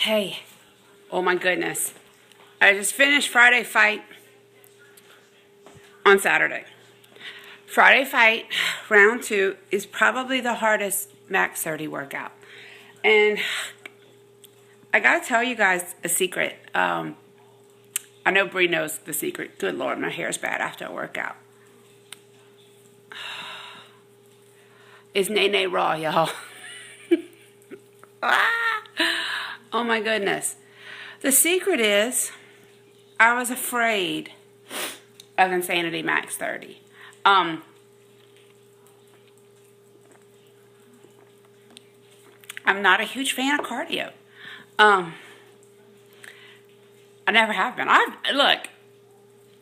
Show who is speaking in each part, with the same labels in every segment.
Speaker 1: Hey, oh my goodness. I just finished Friday Fight on Saturday. Friday Fight, round 2, is probably the hardest max 30 workout. And I gotta tell you guys a secret. I know Bree knows the secret. Good Lord, my hair is bad after a workout. It's Nene Raw, y'all. Oh my goodness. The secret is I was afraid of Insanity Max 30. I'm not a huge fan of cardio. I never have been. Look,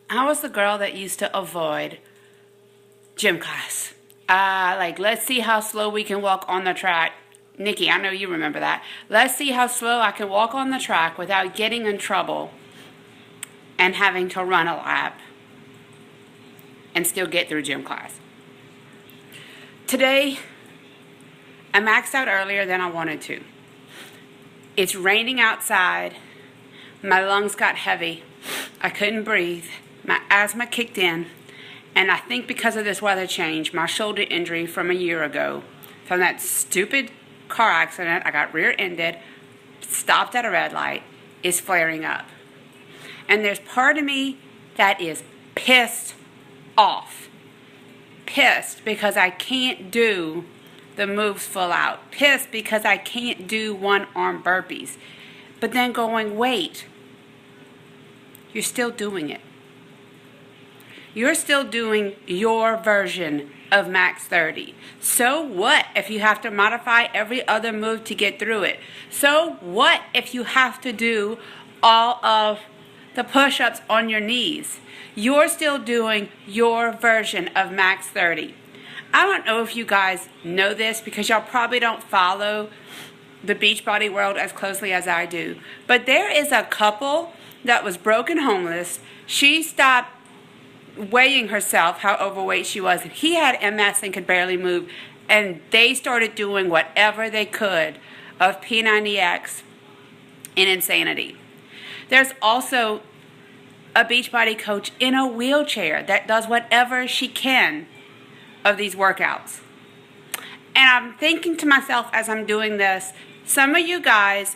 Speaker 1: I was the girl that used to avoid gym class. Let's see how slow we can walk on the track. Nikki, I know you remember that. Let's see how slow I can walk on the track without getting in trouble and having to run a lap and still get through gym class. Today, I maxed out earlier than I wanted to. It's raining outside. My lungs got heavy. I couldn't breathe. My asthma kicked in. And I think because of this weather change, my shoulder injury from a year ago, from that stupid car accident, I got rear-ended, stopped at a red light, is flaring up. And there's part of me that is pissed off. Pissed because I can't do the moves full out. Pissed because I can't do one-arm burpees. But then going, wait, you're still doing it. You're still doing your version of max 30. So what if you have to modify every other move to get through it? So what if you have to do all of the push-ups on your knees? You're still doing your version of max 30. I don't know if you guys know this because y'all probably don't follow the Beachbody world as closely as I do. But there is a couple that was broken homeless. She stopped weighing herself, how overweight she was. And he had MS and could barely move. And they started doing whatever they could of P90X in Insanity. There's also a Beachbody coach in a wheelchair that does whatever she can of these workouts. And I'm thinking to myself as I'm doing this, some of you guys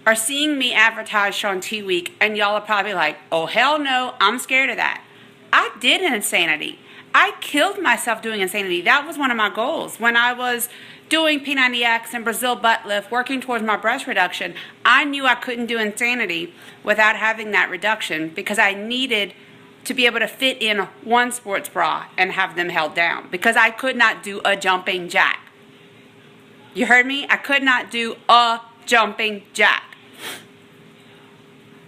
Speaker 1: are seeing me advertise Shaun T Week and y'all are probably like, oh hell no, I'm scared of that. I did an Insanity. I killed myself doing Insanity. That was one of my goals. When I was doing P90X and Brazil butt lift, working towards my breast reduction, I knew I couldn't do Insanity without having that reduction because I needed to be able to fit in one sports bra and have them held down because I could not do a jumping jack. You heard me? I could not do a jumping jack.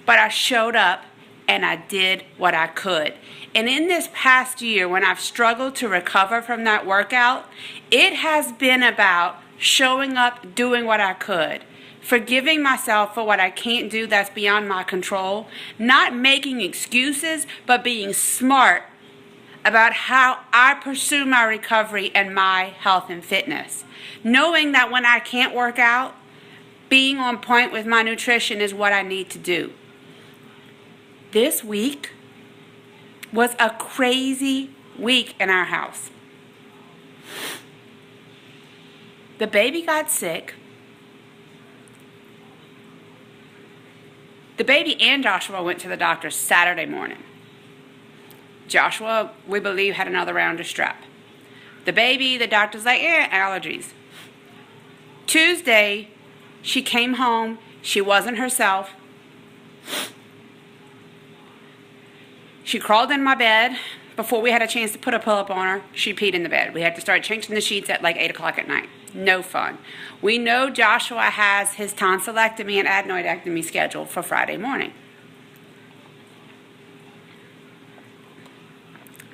Speaker 1: But I showed up and I did what I could. And in this past year, when I've struggled to recover from that workout, it has been about showing up, doing what I could, forgiving myself for what I can't do that's beyond my control, not making excuses, but being smart about how I pursue my recovery and my health and fitness. Knowing that when I can't work out, being on point with my nutrition is what I need to do. This week was a crazy week in our house. The baby got sick. The baby and Joshua went to the doctor Saturday morning. Joshua, we believe, had another round of strep. The baby, the doctor's like, allergies. Tuesday, she came home. She wasn't herself. She crawled in my bed. Before we had a chance to put a pull-up on her, she peed in the bed. We had to start changing the sheets at like 8 o'clock at night. No fun. We know Joshua has his tonsillectomy and adenoidectomy scheduled for Friday morning.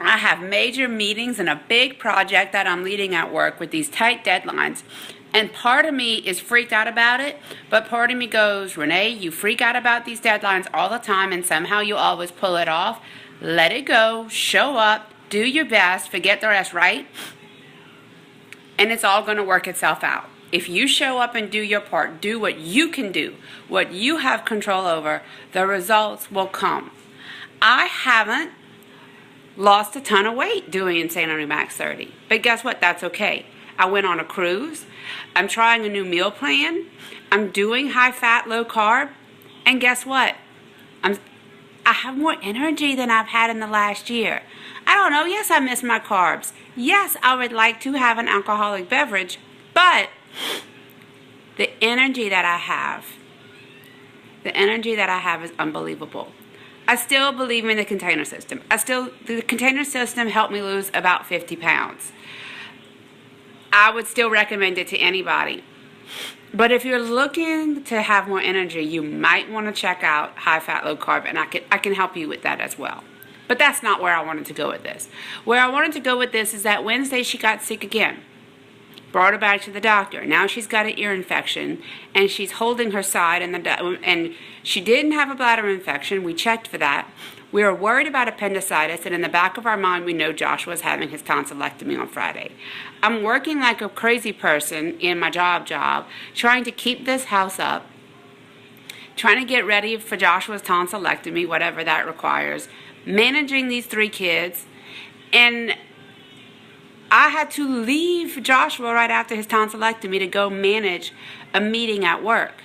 Speaker 1: I have major meetings and a big project that I'm leading at work with these tight deadlines. And part of me is freaked out about it, but part of me goes, Renee, you freak out about these deadlines all the time and somehow you always pull it off. Let it go, show up, do your best, forget the rest, right? And it's all going to work itself out. If you show up and do your part, do what you can do, what you have control over, the results will come. I haven't lost a ton of weight doing Insanity Max 30. But guess what? That's okay. I went on a cruise. I'm trying a new meal plan. I'm doing high fat, low carb. And guess what? I have more energy than I've had in the last year. I don't know. Yes, I miss my carbs. Yes, I would like to have an alcoholic beverage. But the energy that I have is unbelievable. I still believe in the container system. The container system helped me lose about 50 pounds. I would still recommend it to anybody. But if you're looking to have more energy, you might want to check out high fat, low carb, and I can help you with that as well. But that's not where I wanted to go with this. Where I wanted to go with this is that Wednesday she got sick again. Brought her back to the doctor. Now she's got an ear infection, and she's holding her side, and she didn't have a bladder infection. We checked for that. We were worried about appendicitis, and in the back of our mind, we know Joshua's having his tonsillectomy on Friday. I'm working like a crazy person in my job, trying to keep this house up, trying to get ready for Joshua's tonsillectomy, whatever that requires, managing these 3 kids, and I had to leave Joshua right after his tonsillectomy to go manage a meeting at work.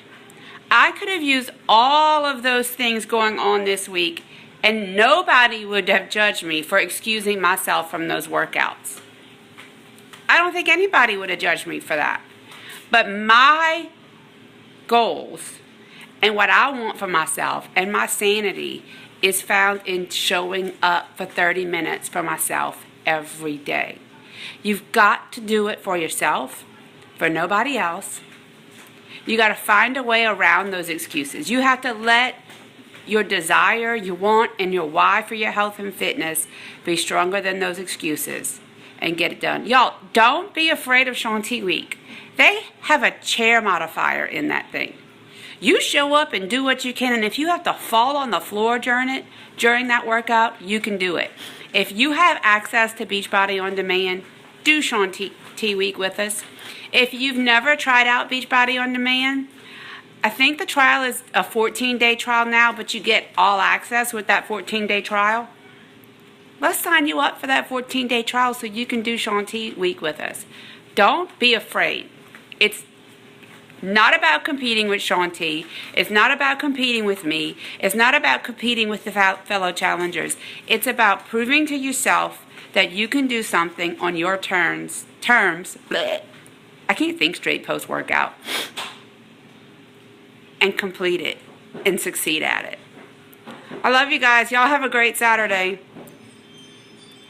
Speaker 1: I could have used all of those things going on this week, and nobody would have judged me for excusing myself from those workouts. I don't think anybody would have judged me for that. But my goals and what I want for myself and my sanity is found in showing up for 30 minutes for myself every day. You've got to do it for yourself, for nobody else. You got to find a way around those excuses. You have to let your desire, your want, and your why for your health and fitness be stronger than those excuses and get it done. Y'all, don't be afraid of Shaun T Week. They have a chair modifier in that thing. You show up and do what you can, and if you have to fall on the floor during that workout, you can do it. If you have access to Beachbody On Demand, do Shaun T Week with us. If you've never tried out Beachbody On Demand, I think the trial is a 14-day trial now, but you get all access with that 14-day trial. Let's sign you up for that 14-day trial so you can do Shaun T Week with us. Don't be afraid. It's not about competing with Shaun T. It's not about competing with me. It's not about competing with the fellow challengers. It's about proving to yourself that you can do something on your terms. Bleh. I can't think straight post-workout. And complete it and succeed at it. I love you guys. Y'all have a great Saturday.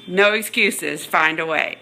Speaker 1: No excuses. Find a way.